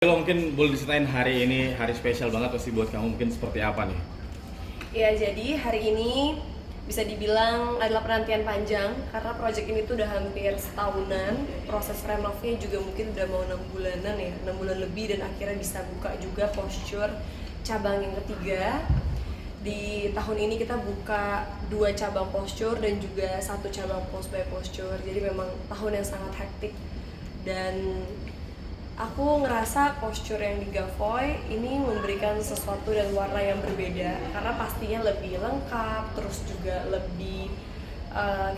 Kalau mungkin boleh diceritain hari ini hari spesial banget pasti buat kamu, mungkin seperti apa nih? Ya, jadi hari ini bisa dibilang adalah penantian panjang karena proyek ini tuh udah hampir setahunan. Proses renovnya juga mungkin udah mau 6 bulanan ya, 6 bulan lebih, dan akhirnya bisa buka juga posture cabang yang ketiga. Di tahun ini kita buka 2 cabang posture dan juga 1 cabang post by posture. Jadi memang tahun yang sangat hektik, dan aku ngerasa posture yang di Gavoy ini memberikan sesuatu dan warna yang berbeda karena pastinya lebih lengkap, terus juga lebih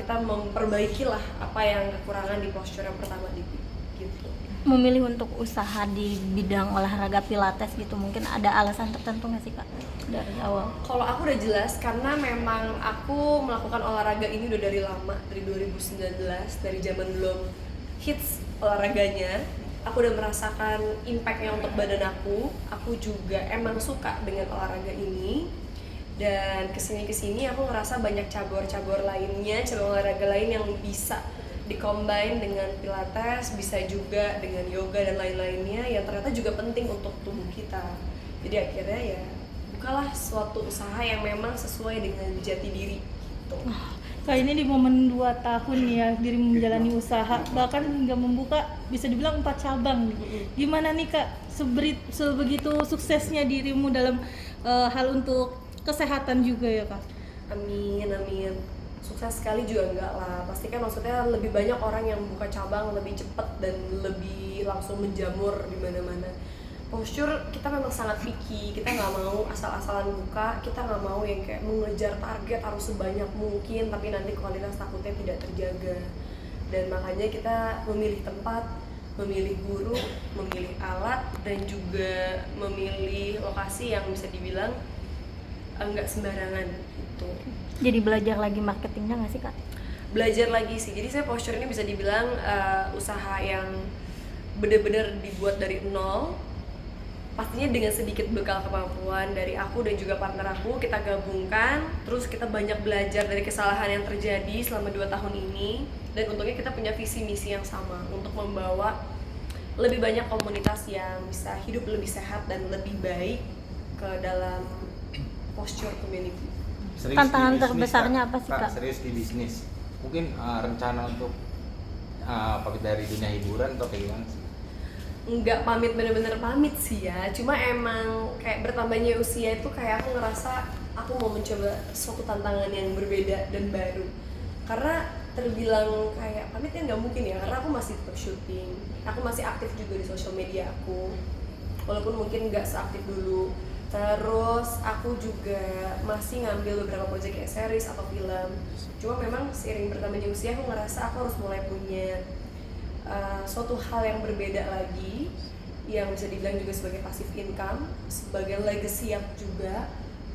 kita memperbaiki lah apa yang kekurangan di posture yang pertama gitu. Memilih untuk usaha di bidang olahraga pilates gitu, mungkin ada alasan tertentu nggak sih Kak dari awal? Kalau aku udah jelas karena memang aku melakukan olahraga ini udah dari lama, dari 2019, dari zaman belum hits olahraganya. Aku udah merasakan impactnya untuk badan aku juga emang suka dengan olahraga ini. Dan kesini aku ngerasa banyak cabur-cabur lainnya, cabur olahraga lain yang bisa dikombin dengan pilates, bisa juga dengan yoga dan lain-lainnya yang ternyata juga penting untuk tubuh kita. Jadi akhirnya ya bukalah suatu usaha yang memang sesuai dengan jati diri gitu. Kak, ini di momen 2 tahun ya diri menjalani usaha, bahkan hingga membuka bisa dibilang 4 cabang nih. Gimana nih Kak, sebegitu suksesnya dirimu dalam hal untuk kesehatan juga ya Kak? Amin. Sukses sekali juga enggak lah. Pasti kan maksudnya lebih banyak orang yang buka cabang lebih cepat dan lebih langsung menjamur di mana-mana. Posture kita memang sangat picky, kita nggak mau asal-asalan buka, kita nggak mau yang kayak mengejar target harus sebanyak mungkin tapi nanti kualitas takutnya tidak terjaga. Dan makanya kita memilih tempat, memilih guru, memilih alat, dan juga memilih lokasi yang bisa dibilang enggak sembarangan gitu. Jadi belajar lagi marketingnya nggak sih Kak? Belajar lagi sih, jadi saya posture ini bisa dibilang usaha yang benar-benar dibuat dari nol. Pastinya dengan sedikit bekal kemampuan dari aku dan juga partner aku, kita gabungkan, terus kita banyak belajar dari kesalahan yang terjadi selama 2 tahun ini. Dan untungnya kita punya visi misi yang sama untuk membawa lebih banyak komunitas yang bisa hidup lebih sehat dan lebih baik ke dalam posture community. Serius Tantangan di bisnis, terbesarnya apa sih, Kak? Serius di bisnis, mungkin rencana untuk pamit dari dunia hiburan atau kayak gimana sih? Nggak pamit, bener-bener pamit sih ya, cuma emang kayak bertambahnya usia itu kayak aku ngerasa aku mau mencoba suatu tantangan yang berbeda dan baru. Karena terbilang kayak pamit ya nggak mungkin ya, karena aku masih tetap syuting, aku masih aktif juga di sosial media aku, walaupun mungkin nggak seaktif dulu. Terus aku juga masih ngambil beberapa proyek kayak series atau film. Cuma memang seiring bertambahnya usia aku ngerasa aku harus mulai punya suatu hal yang berbeda lagi, yang bisa dibilang juga sebagai passive income, sebagai legacy juga.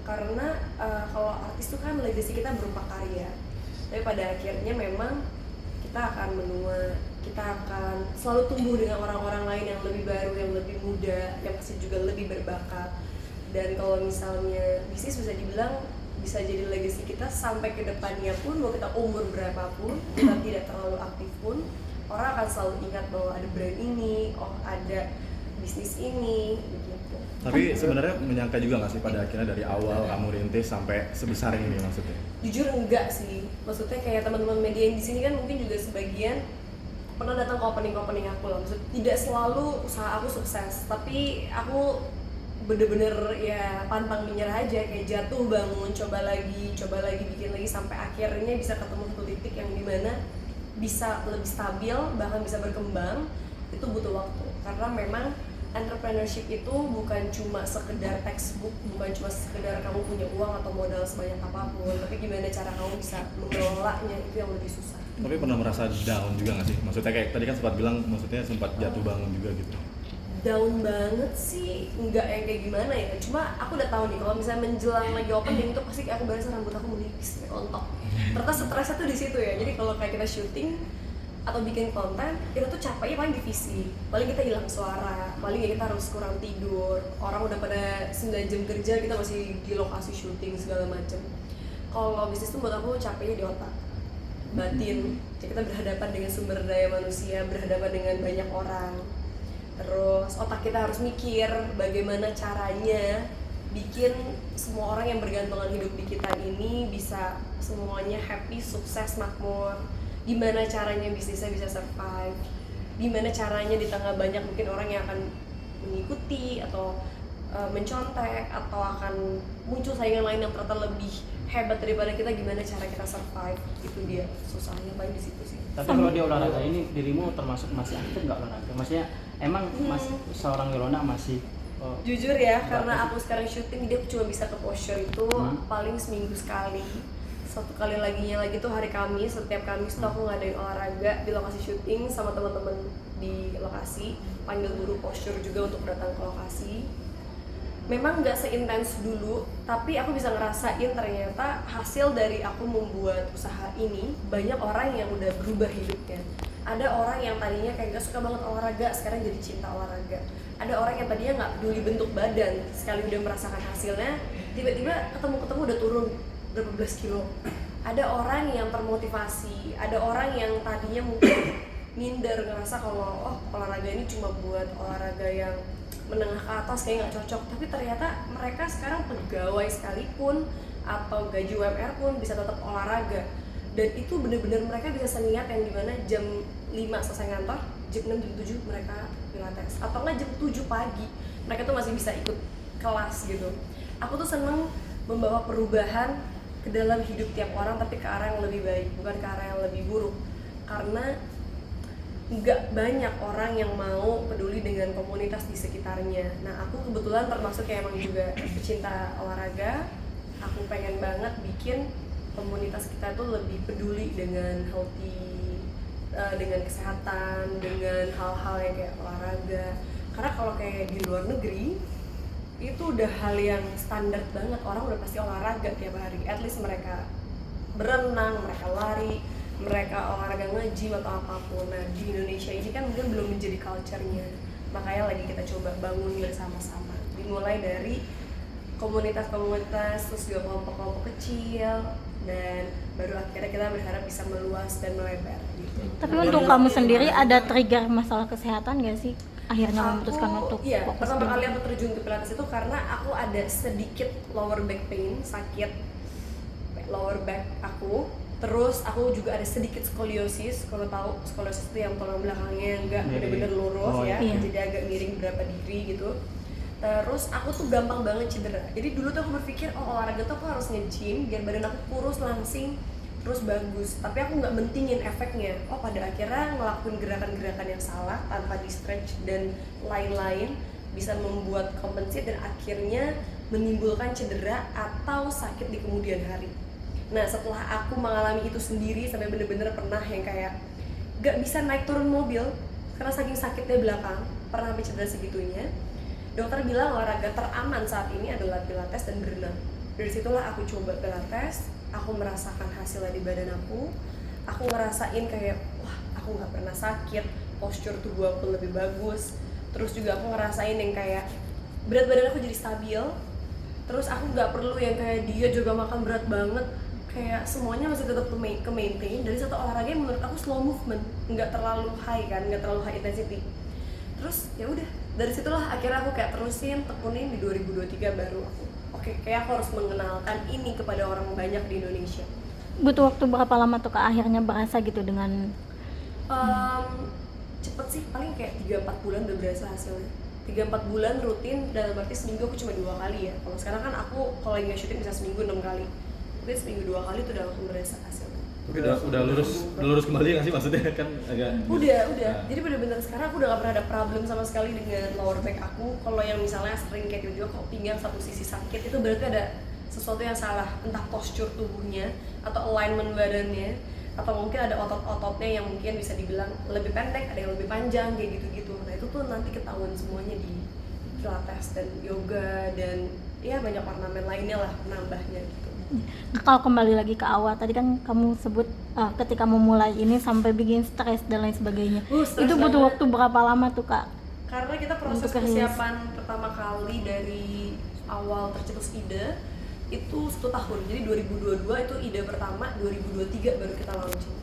Karena kalau artis itu kan legacy kita berupa karya, tapi pada akhirnya memang kita akan menua, kita akan selalu tumbuh dengan orang-orang lain yang lebih baru, yang lebih muda, yang pasti juga lebih berbakat. Dan kalau misalnya bisnis bisa dibilang bisa jadi legacy kita sampai ke depannya pun, mau kita umur berapapun, kita tidak terlalu aktif pun, orang akan selalu ingat bahwa ada brand ini, oh ada bisnis ini, begitu. Tapi sebenarnya menyangka juga nggak sih pada akhirnya dari awal kamu rintis sampai sebesar ini maksudnya? Jujur enggak sih, maksudnya kayak teman-teman media yang di sini kan mungkin juga sebagian pernah datang ke opening aku lah. Maksud tidak selalu usaha aku sukses, tapi aku bener-bener ya pantang menyerah aja, kayak jatuh bangun, coba lagi bikin lagi sampai akhirnya bisa ketemu satu titik yang dimana bisa lebih stabil, bahkan bisa berkembang. Itu butuh waktu, karena memang entrepreneurship itu bukan cuma sekedar textbook, bukan cuma sekedar kamu punya uang atau modal sebanyak apapun, tapi gimana cara kamu bisa mengelolanya, itu yang lebih susah. Tapi pernah merasa down juga nggak sih? Maksudnya kayak tadi kan sempat bilang, maksudnya sempat jatuh bangun juga gitu. Down banget sih, enggak yang kayak gimana ya, cuma aku udah tahu nih kalau misalnya menjelang lagi opening itu pasti aku berasa rambut aku menipis, kayak rontok. Ternyata stresnya tuh di situ ya. Jadi kalau kayak kita syuting atau bikin konten, kita tuh capeknya paling di fisik, paling kita hilang suara, paling ya kita harus kurang tidur, orang udah pada 9 jam kerja, kita masih di lokasi syuting segala macem. Kalau bisnis tuh buat aku capeknya di otak, batin. Jadi kita berhadapan dengan sumber daya manusia, berhadapan dengan banyak orang. Terus otak kita harus mikir bagaimana caranya bikin semua orang yang bergantungan hidup di kita ini bisa semuanya happy, sukses, makmur. Gimana caranya bisnisnya bisa survive, gimana caranya di tengah banyak mungkin orang yang akan mengikuti atau mencontek atau akan muncul saingan lain yang ternyata lebih hebat daripada kita, gimana cara kita survive. Itu dia susahnya paling di situ sih. Tapi kalau di olahraga ini dirimu termasuk masih aktif nggak olahraga? Maksudnya emang seorang Yolanda masih Jujur ya, karena aku sekarang syuting, dia cuma bisa ke posture itu paling seminggu sekali. Satu kali laginya lagi tuh hari Kamis, setiap Kamis tuh aku ngadain olahraga di lokasi syuting sama teman-teman di lokasi, panggil guru posture juga untuk datang ke lokasi. Memang nggak seintens dulu, tapi aku bisa ngerasain ternyata hasil dari aku membuat usaha ini, banyak orang yang udah berubah hidupnya. Ada orang yang tadinya kayak gak suka banget olahraga, sekarang jadi cinta olahraga. Ada orang yang tadinya nggak peduli bentuk badan, sekali udah merasakan hasilnya, tiba-tiba ketemu udah turun berapa belas kilo. Ada orang yang termotivasi, ada orang yang tadinya mungkin minder, ngerasa kalau olahraga ini cuma buat olahraga yang menengah ke atas kayak nggak cocok, tapi ternyata mereka sekarang pegawai sekalipun atau gaji UMR pun bisa tetap olahraga. Dan itu bener-bener mereka bisa seniat yang dimana jam 5 selesai ngantor, jam 6, jam 7 mereka pilates, atau nggak jam 7 pagi mereka tuh masih bisa ikut kelas gitu. Aku tuh seneng membawa perubahan ke dalam hidup tiap orang, tapi ke arah yang lebih baik, bukan ke arah yang lebih buruk. Karena nggak banyak orang yang mau peduli dengan komunitas di sekitarnya. Nah, aku kebetulan termasuk yang emang juga pecinta olahraga. Aku pengen banget bikin komunitas kita tuh lebih peduli dengan healthy, dengan kesehatan, dengan hal-hal yang kayak olahraga. Karena kalau kayak di luar negeri itu udah hal yang standar banget, orang udah pasti olahraga tiap hari. At least mereka berenang, mereka lari, mereka olahraga nge-gym atau apapun. Nah, di Indonesia ini kan mungkin belum menjadi culture-nya. Makanya lagi kita coba bangun bersama-sama. Dimulai dari komunitas-komunitas, terus juga kelompok-kelompok kecil, dan baru akhirnya kita berharap bisa meluas dan melebar gitu. Tapi untuk kamu sendiri ada trigger masalah kesehatan nggak sih? Akhirnya memutuskan untuk iya, fokus pertama di- kali aku terjun ke Pilates itu karena aku ada sedikit lower back pain, sakit lower back aku. Terus aku juga ada sedikit skoliosis. Kalau tahu skoliosis itu yang tulang belakangnya nggak benar-benar lurus ya, iya. jadi agak miring berapa degree gitu. Terus aku tuh gampang banget cedera. Jadi dulu tuh aku berpikir olahraga tuh aku harus nge-gym biar badan aku kurus, langsing, terus bagus. Tapi aku nggak mentingin efeknya. Pada akhirnya ngelakuin gerakan-gerakan yang salah tanpa di stretch dan lain-lain bisa membuat kompensasi dan akhirnya menimbulkan cedera atau sakit di kemudian hari. Nah, setelah aku mengalami itu sendiri sampai bener-bener pernah yang kayak gak bisa naik turun mobil karena saking sakitnya belakang, pernah sampai cedera segitunya. Dokter bilang olahraga teraman saat ini adalah Pilates dan berenang. Dari situlah aku coba Pilates, aku merasakan hasilnya di badan aku ngerasain kayak wah, aku nggak pernah sakit, postur tubuh aku lebih bagus. Terus juga aku ngerasain yang kayak berat badan aku jadi stabil. Terus aku nggak perlu yang kayak dia juga makan berat banget, kayak semuanya masih tetap ke maintain dari satu olahraga yang menurut aku slow movement, nggak terlalu high kan, nggak terlalu high intensity. Terus ya udah, dari situlah akhirnya aku kayak terusin tekunin di 2023 baru aku kayak aku harus mengenalkan ini kepada orang banyak di Indonesia. Butuh waktu berapa lama tuh Kak akhirnya berasa gitu dengan Cepet sih, paling kayak 3-4 bulan udah berasa hasilnya. 3-4 bulan rutin, dalam arti seminggu aku cuma 2 kali ya. Kalau sekarang kan aku kalau lagi nggak syuting bisa seminggu 6 kali. Mungkin seminggu 2 kali tuh udah langsung berasa hasilnya. Tapi udah lurus kembali nggak sih maksudnya kan agak. Udah. Nah. Jadi bener-bener sekarang aku udah gak pernah ada problem sama sekali dengan lower back aku. Kalau yang misalnya sering kayak tiba-tiba kok pinggang satu sisi sakit, itu berarti ada sesuatu yang salah, entah postur tubuhnya atau alignment badannya, atau mungkin ada otot-ototnya yang mungkin bisa dibilang lebih pendek, ada yang lebih panjang kayak gitu-gitu. Nah, itu tuh nanti ketahuan semuanya di Pilates dan yoga dan ya banyak ornamen lainnya lah penambahnya gitu. Nah, kalau kembali lagi ke awal tadi kan kamu sebut ketika memulai ini sampai bikin stres dan lain sebagainya. Stres Itu butuh banget. waktu berapa lama tuh Kak? Karena kita proses Untuk rilis. persiapan pertama kali dari awal tercetus ide itu 1 tahun. Jadi 2022 itu ide pertama, 2023 baru kita launching.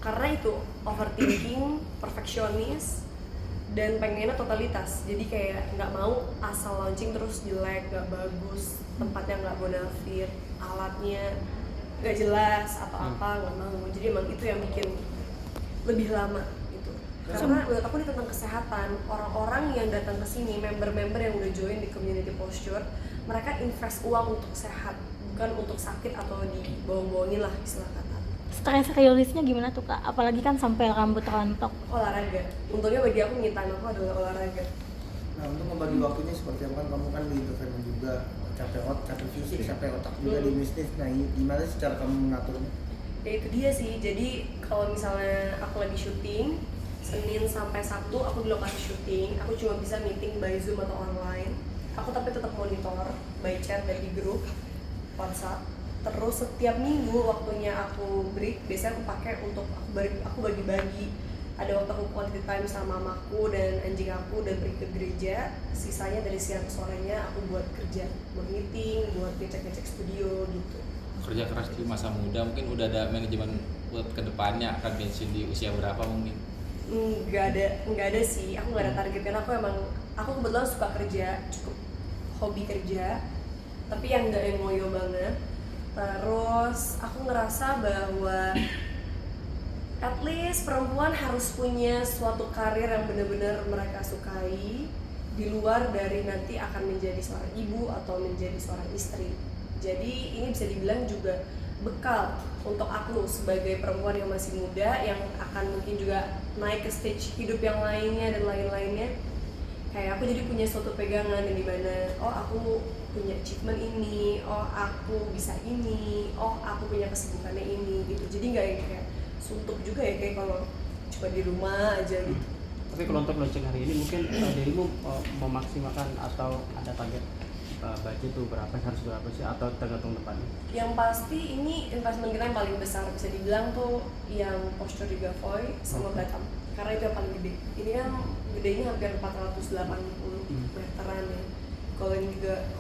Karena itu overthinking, perfeksionis, dan pengennya totalitas, jadi kayak nggak mau asal launching terus jelek, nggak bagus, tempatnya nggak bonafit, alatnya nggak jelas atau apa, nggak mau. Jadi emang itu yang bikin lebih lama gitu. Karena menurut aku ini tentang kesehatan. Orang-orang yang datang ke sini, member-member yang udah join di community posture, mereka invest uang untuk sehat, bukan untuk sakit atau dibohong-bohongin lah istilah kata. Stres rilisnya gimana tuh kak? Apalagi kan sampai rambut rontok. Olahraga. Untungnya bagi aku me time aku adalah olahraga. Nah, untuk membagi waktunya seperti apa, kan kamu kan di entertainment juga, capek fisik, capek otak juga di bisnis. Nah, gimana sih cara kamu mengaturnya? Ya itu dia sih, jadi kalau misalnya aku lagi syuting Senin sampai Sabtu aku di lokasi syuting, aku cuma bisa meeting by Zoom atau online. Aku tapi tetap monitor by chat dari grup WhatsApp. Terus setiap minggu waktunya aku break, biasanya aku pakai untuk aku bagi-bagi. Ada waktu aku quality time sama mamaku dan anjing aku dan pergi ke gereja. Sisanya dari siang ke sorenya aku buat kerja, buat meeting, buat ngecek-ngecek studio gitu. Kerja keras di masa muda, mungkin udah ada manajemen buat kedepannya akan pensiun di usia berapa mungkin? Nggak ada sih, aku nggak ada target karena aku kebetulan suka kerja, cukup hobi kerja, tapi yang nggak yang ngoyo banget. Terus aku ngerasa bahwa at least perempuan harus punya suatu karir yang benar-benar mereka sukai di luar dari nanti akan menjadi seorang ibu atau menjadi seorang istri. Jadi ini bisa dibilang juga bekal untuk aku sebagai perempuan yang masih muda yang akan mungkin juga naik ke stage hidup yang lainnya dan lain-lainnya. Kayak aku jadi punya suatu pegangan yang dimana oh aku punya achievement ini, oh aku bisa ini, oh aku punya kesibukannya ini gitu. Jadi nggak yang kayak suntuk juga ya kayak kalau cuma di rumah aja gitu. Tapi kalau untuk launching hari ini mungkin dirimu memaksimalkan atau ada target budget tuh berapa, harus berapa sih atau tergantung depannya? Yang pasti ini investment kita yang paling besar bisa dibilang tuh yang posture di Gavoy sama Batam, karena itu yang paling gede. Ini kan gedenya hampir 480 meteran ya. Kalau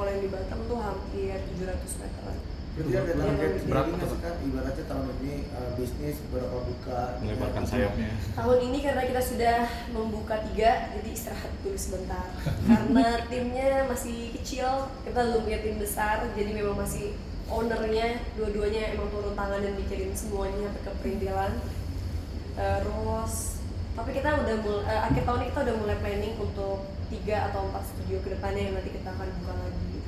yang di Batam tuh hampir 700 meteran. Berarti ada target Berapa sendiri nggak tuh? sih Kak? Ibaratnya tahun ini bisnis berapa buka? Melebarkan sayapnya. Tahun ini karena kita sudah membuka 3, jadi istirahat dulu sebentar. Karena timnya masih kecil, kita belum punya tim besar, jadi memang masih ownernya dua-duanya emang turun tangan dan mikirin semuanya sampai ke perintilan. Terus tapi kita udah akhir tahun ini kita udah mulai planning untuk 3 atau 4 studio ke depannya yang nanti kita akan buka lagi.